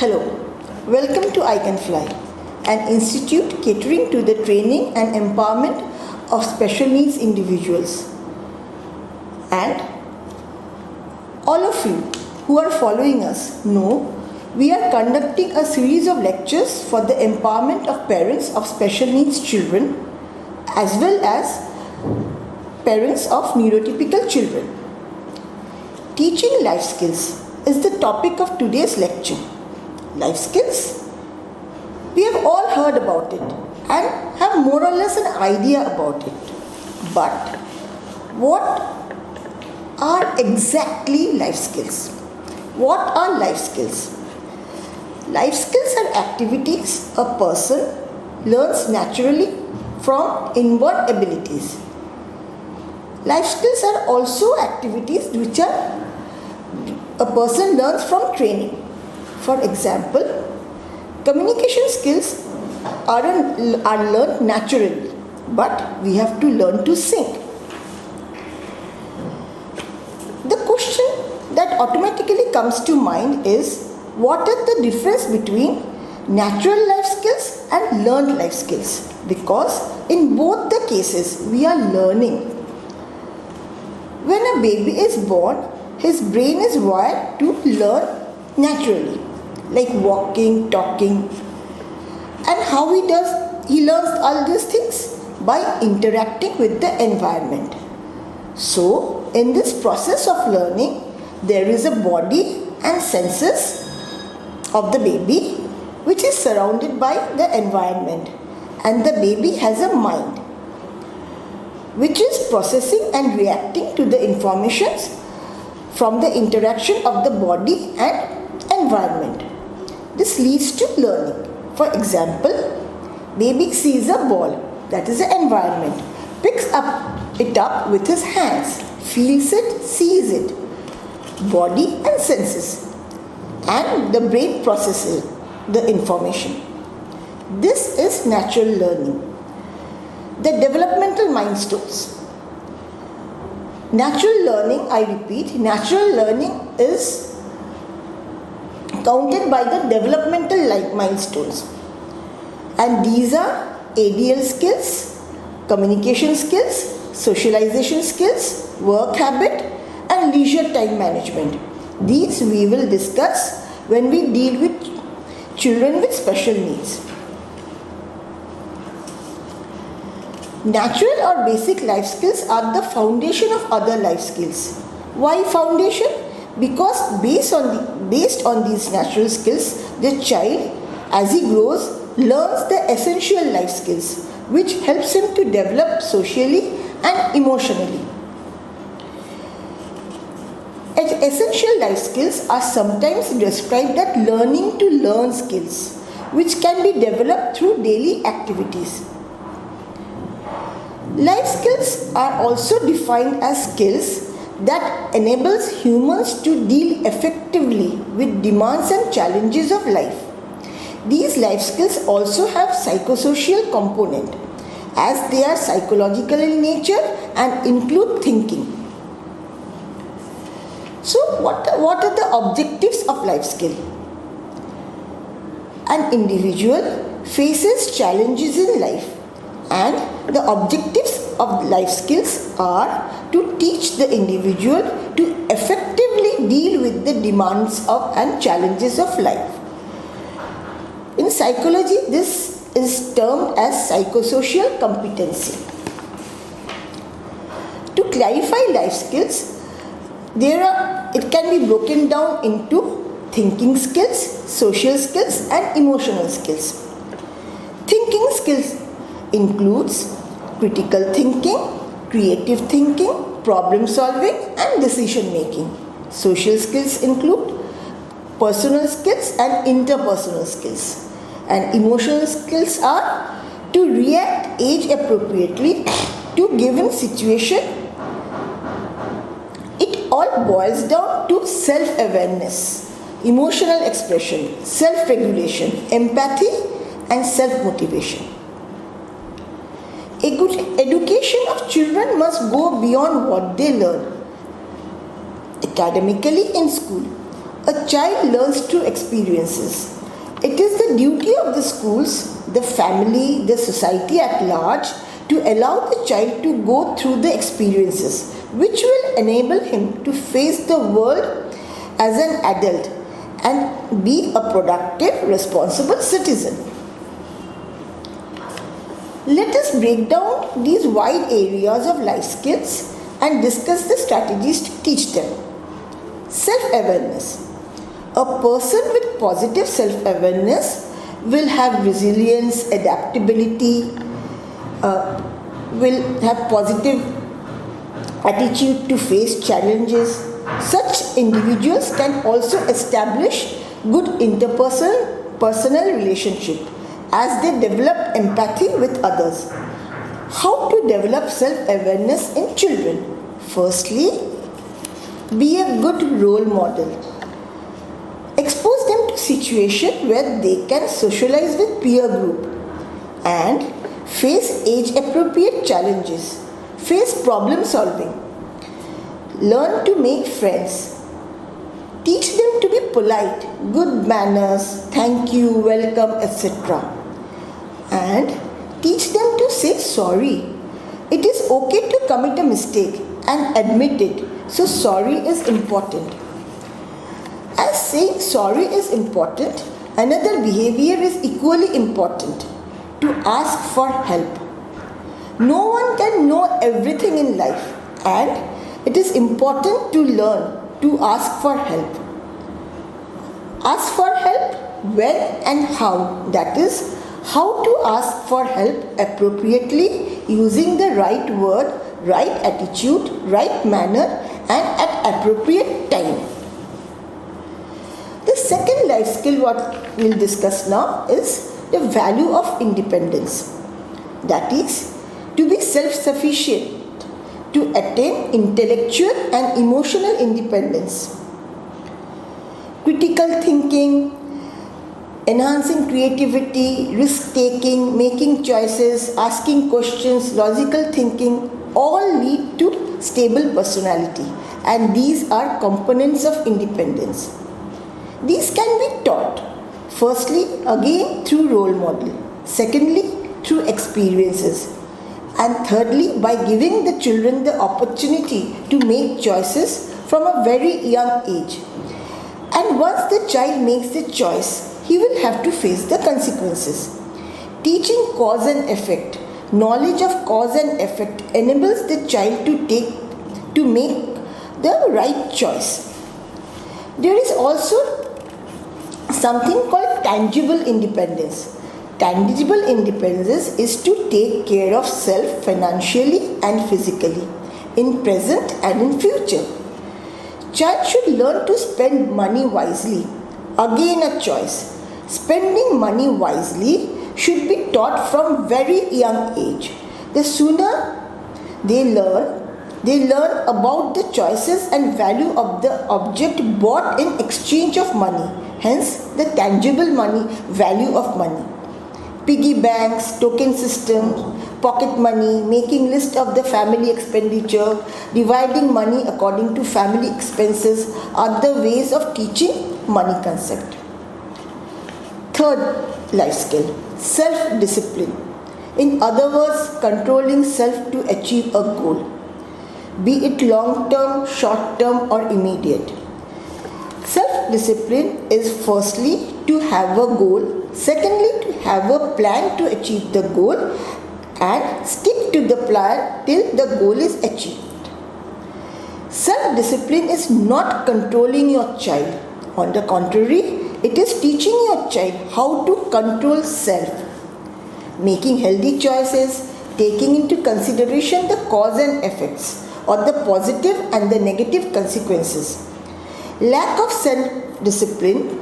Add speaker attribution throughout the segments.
Speaker 1: Hello, welcome to ICanFlyy, an institute catering to the training and empowerment of special needs individuals. And all of you who are following us know we are conducting a series of lectures for the empowerment of parents of special needs children as well as parents of neurotypical children. Teaching life skills is the topic of today's lecture. Life skills? We have all heard about it and have more or less an idea about it. But what are exactly life skills? What are life skills? Life skills are activities a person learns naturally from inborn abilities. Life skills are also activities which a person learns from training. For example, communication skills are learned naturally, but we have to learn to sing. The question that automatically comes to mind is, what are the difference between natural life skills and learned life skills? Because in both the cases, we are learning. When a baby is born, his brain is wired to learn naturally, like walking, talking. And how he learns all these things? By interacting with the environment. So, in this process of learning, there is a body and senses of the baby which is surrounded by the environment, and the baby has a mind which is processing and reacting to the informations from the interaction of the body and environment. This leads to learning. For example, baby sees a ball, that is the environment, picks it up with his hands, feels it, sees it, body and senses, and the brain processes the information. This is natural learning. The developmental milestones. Natural learning, I repeat, natural learning is counted by the developmental milestones. And these are ADL skills, communication skills, socialization skills, work habit, and leisure time management. These we will discuss when we deal with children with special needs. Natural or basic life skills are the foundation of other life skills. Why foundation? Because based on these natural skills, the child, as he grows, learns the essential life skills, which helps him to develop socially and emotionally. Essential life skills are sometimes described as learning to learn skills, which can be developed through daily activities. Life skills are also defined as skills that enables humans to deal effectively with demands and challenges of life. These life skills also have psychosocial component, as they are psychological in nature and include thinking. So what are the objectives of life skill? An individual faces challenges in life, and the objectives of life skills are to teach the individual to effectively deal with the demands of and challenges of life. In psychology, this is termed as psychosocial competency. To clarify life skills, it can be broken down into thinking skills, social skills, and emotional skills. Thinking skills includes critical thinking, creative thinking, problem solving, and decision making. Social skills include personal skills and interpersonal skills. And emotional skills are to react age appropriately to given situation. It all boils down to self-awareness, emotional expression, self-regulation, empathy, and self-motivation. Education of children must go beyond what they learn. Academically in school, a child learns through experiences. It is the duty of the schools, the family, the society at large to allow the child to go through the experiences which will enable him to face the world as an adult and be a productive, responsible citizen. Let us break down these wide areas of life skills and discuss the strategies to teach them. Self-awareness. A person with positive self-awareness will have resilience, adaptability, will have positive attitude to face challenges. Such individuals can also establish good interpersonal relationship as they develop empathy with others. How to develop self-awareness in children? Firstly, be a good role model. Expose them to situations where they can socialize with peer group and face age-appropriate challenges, face problem solving, learn to make friends, teach them to be polite, good manners, thank you, welcome, etc. And teach them to say sorry. It is okay to commit a mistake and admit it, so sorry is important. As saying sorry is important, another behavior is equally important: to ask for help. No one can know everything in life, and it is important to learn to ask for help. Ask for help when and how, that is, how to ask for help appropriately using the right word, right attitude, right manner, and at appropriate time. The second life skill what we'll discuss now is the value of independence. That is, to be self-sufficient, to attain intellectual and emotional independence. Critical thinking, enhancing creativity, risk-taking, making choices, asking questions, logical thinking all lead to stable personality, and these are components of independence. These can be taught, firstly, again through role model, secondly, through experiences, and thirdly, by giving the children the opportunity to make choices from a very young age. And once the child makes the choice, he will have to face the consequences. Teaching cause and effect, knowledge of cause and effect enables the child to make the right choice. There is also something called tangible independence. Tangible independence is to take care of self financially and physically, in present and in future. Child should learn to spend money wisely. Again a choice. Spending money wisely should be taught from very young age. The sooner they learn about the choices and value of the object bought in exchange of money. Hence, the tangible money, value of money. Piggy banks, token systems, pocket money, making list of the family expenditure, dividing money according to family expenses are the ways of teaching money concept. Third life skill, self-discipline. In other words, controlling self to achieve a goal, be it long-term, short-term or immediate. Self-discipline is firstly to have a goal, secondly to have a plan to achieve the goal and stick to the plan till the goal is achieved. Self-discipline is not controlling your child. On the contrary, it is teaching your child how to control self, making healthy choices, taking into consideration the cause and effects or the positive and the negative consequences. Lack of self-discipline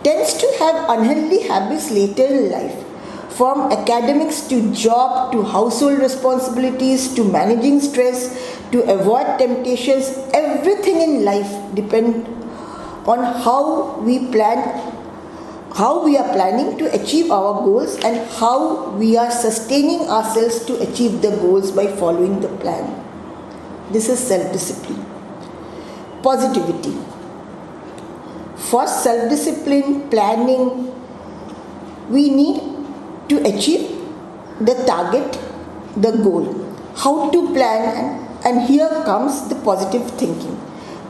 Speaker 1: tends to have unhealthy habits later in life, from academics to job to household responsibilities to managing stress to avoid temptations. Everything in life depends on how we are planning to achieve our goals and how we are sustaining ourselves to achieve the goals by following the plan. This is self-discipline. Positivity. For self-discipline, planning, we need to achieve the target, the goal, how to plan, and here comes the positive thinking.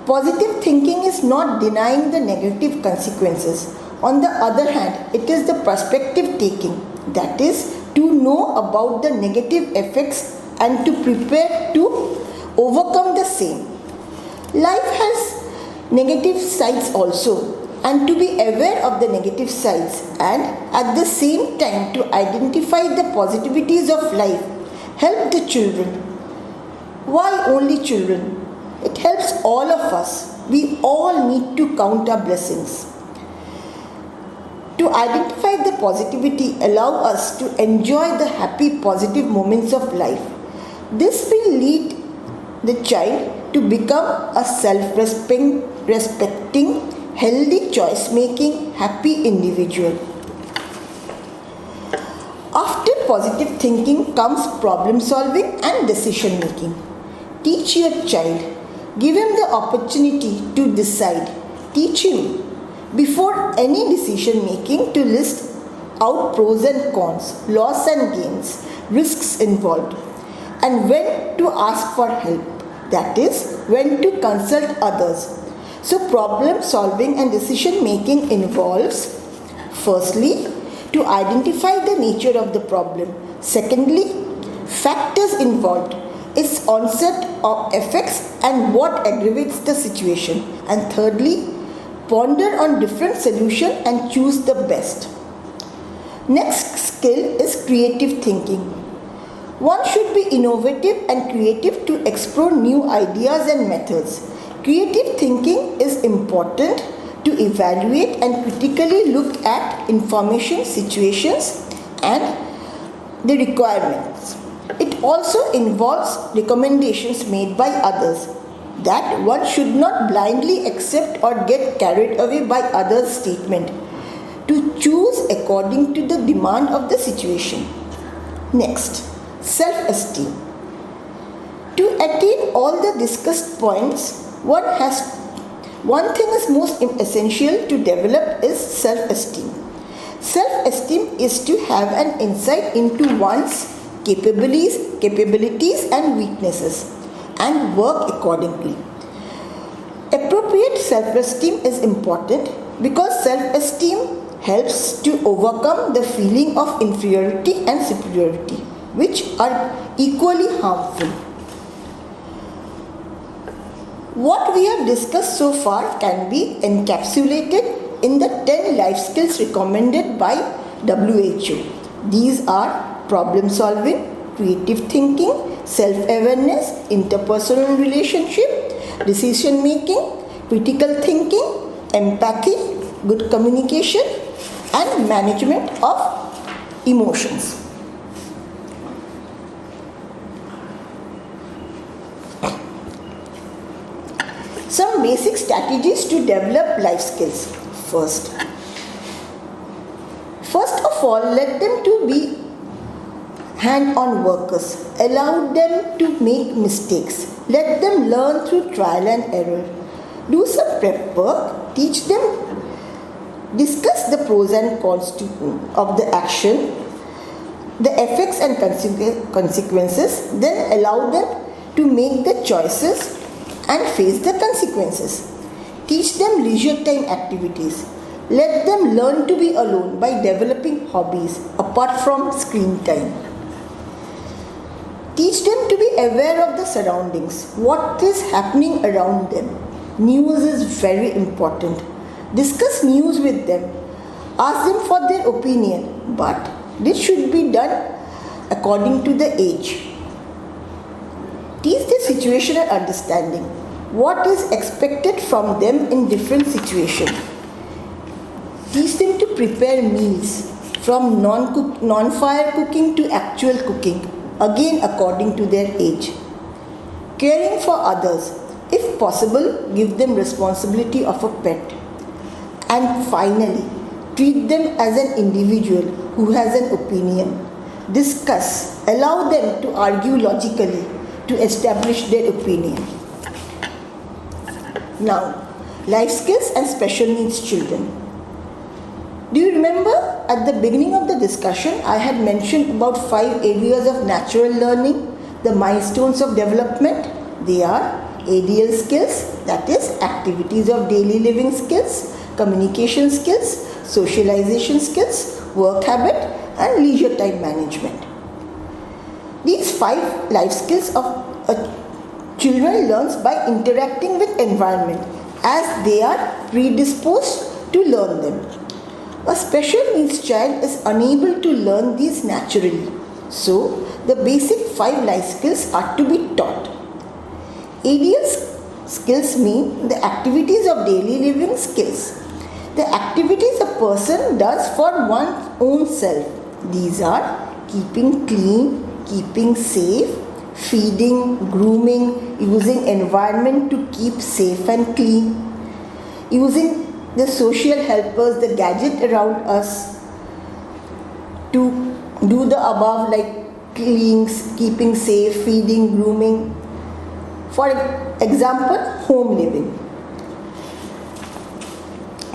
Speaker 1: Positive thinking is not denying the negative consequences. On the other hand, it is the perspective taking, that is, to know about the negative effects and to prepare to overcome the same. Life has negative sides also, and to be aware of the negative sides and at the same time to identify the positivities of life help the children. Why only children? It helps all of us. We all need to count our blessings. To identify the positivity allow us to enjoy the happy positive moments of life. This will lead the child to become a self-respecting, healthy choice-making, happy individual. After positive thinking comes problem solving and decision making. Teach your child. Give him the opportunity to decide. Teach him before any decision making to list out pros and cons, loss and gains, risks involved, and when to ask for help. That is, when to consult others. So problem solving and decision making involves, firstly, to identify the nature of the problem. Secondly, factors involved, its onset or effects and what aggravates the situation. And thirdly, ponder on different solutions and choose the best. Next skill is creative thinking. One should be innovative and creative to explore new ideas and methods. Creative thinking is important to evaluate and critically look at information, situations, and the requirements. It also involves recommendations made by others, that one should not blindly accept or get carried away by others' statement, to choose according to the demand of the situation. Next, self-esteem. To attain all the discussed points, one thing is most essential to develop is self-esteem. Self-esteem is to have an insight into one's capabilities and weaknesses and work accordingly. Appropriate self-esteem is important because self-esteem helps to overcome the feeling of inferiority and superiority, which are equally harmful. What we have discussed so far can be encapsulated in the 10 life skills recommended by WHO. These are problem solving, creative thinking, self-awareness, interpersonal relationship, decision making, critical thinking, empathy, good communication, and management of emotions. Some basic strategies to develop life skills. First of all, let them to be hand-on workers. Allow them to make mistakes. Let them learn through trial and error. Do some prep work. Teach them. Discuss the pros and cons of the action, the effects and consequences. Then allow them to make the choices and face the consequences. Teach them leisure time activities. Let them learn to be alone by developing hobbies apart from screen time. Teach them to be aware of the surroundings, what is happening around them. News is very important. Discuss news with them. Ask them for their opinion, but this should be done according to the age. Teach the situational understanding. What is expected from them in different situations. Teach them to prepare meals from non-fire cooking to actual cooking, again according to their age. Caring for others. If possible, give them responsibility of a pet. And finally, treat them as an individual who has an opinion. Discuss. Allow them to argue logically to establish their opinion. Now, life skills and special needs children. Do you remember at the beginning of the discussion I had mentioned about 5 areas of natural learning, the milestones of development? They are ADL skills, that is activities of daily living skills, communication skills, socialization skills, work habit and leisure time management. These 5 life skills of children learns by interacting with environment as they are predisposed to learn them. A special needs child is unable to learn these naturally. So, the basic 5 life skills are to be taught. ADL skills mean the activities of daily living skills. The activities a person does for one's own self. These are keeping clean, keeping safe, feeding, grooming, using environment to keep safe and clean, using the social helpers, the gadget around us to do the above like cleaning, keeping safe, feeding, grooming. For example, home living.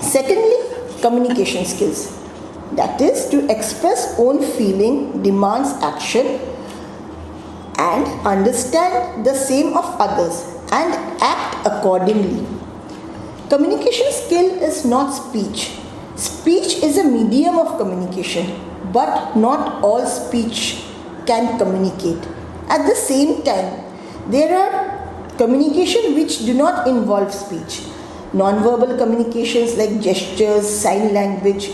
Speaker 1: Secondly, communication skills. That is to express own feeling, demands action and understand the same of others and act accordingly. Communication skill is not speech. Speech is a medium of communication, but not all speech can communicate. At the same time, there are communication which do not involve speech. Non-verbal communications like gestures, sign language,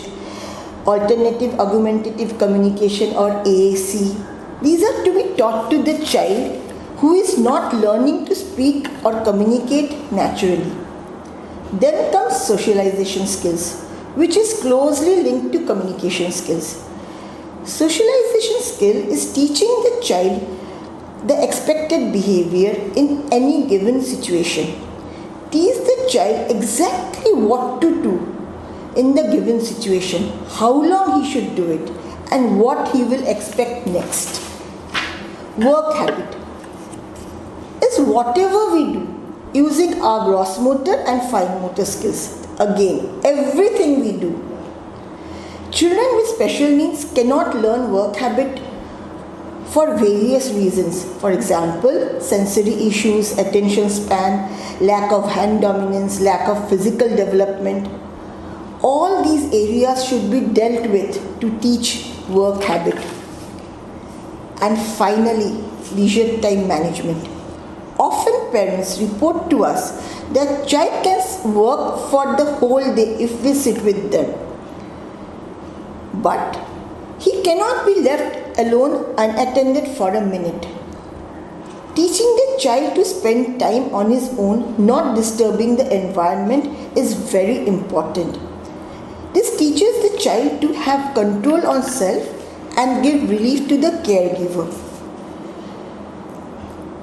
Speaker 1: alternative augmentative communication or AAC. These are to be taught to the child who is not learning to speak or communicate naturally. Then comes socialization skills, which is closely linked to communication skills. Socialization skill is teaching the child the expected behavior in any given situation. Teach the child exactly what to do in the given situation, how long he should do it, and what he will expect next. Work habit is whatever we do using our gross motor and fine motor skills. Again, everything we do. Children with special needs cannot learn work habit for various reasons. For example, sensory issues, attention span, lack of hand dominance, lack of physical development. All these areas should be dealt with to teach work habit. And finally, leisure time management. Often parents report to us that child can work for the whole day if we sit with them. But he cannot be left alone unattended for a minute. Teaching the child to spend time on his own, not disturbing the environment, is very important. This teaches the child to have control on self and give relief to the caregiver.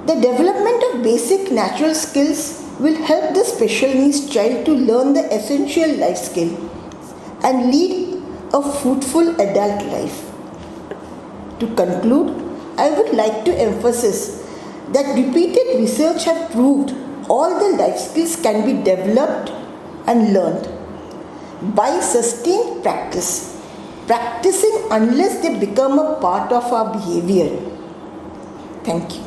Speaker 1: The development of basic natural skills will help the special needs child to learn the essential life skill and lead a fruitful adult life. To conclude, I would like to emphasize that repeated research have proved all the life skills can be developed and learned by sustained practice, practicing unless they become a part of our behavior. Thank you.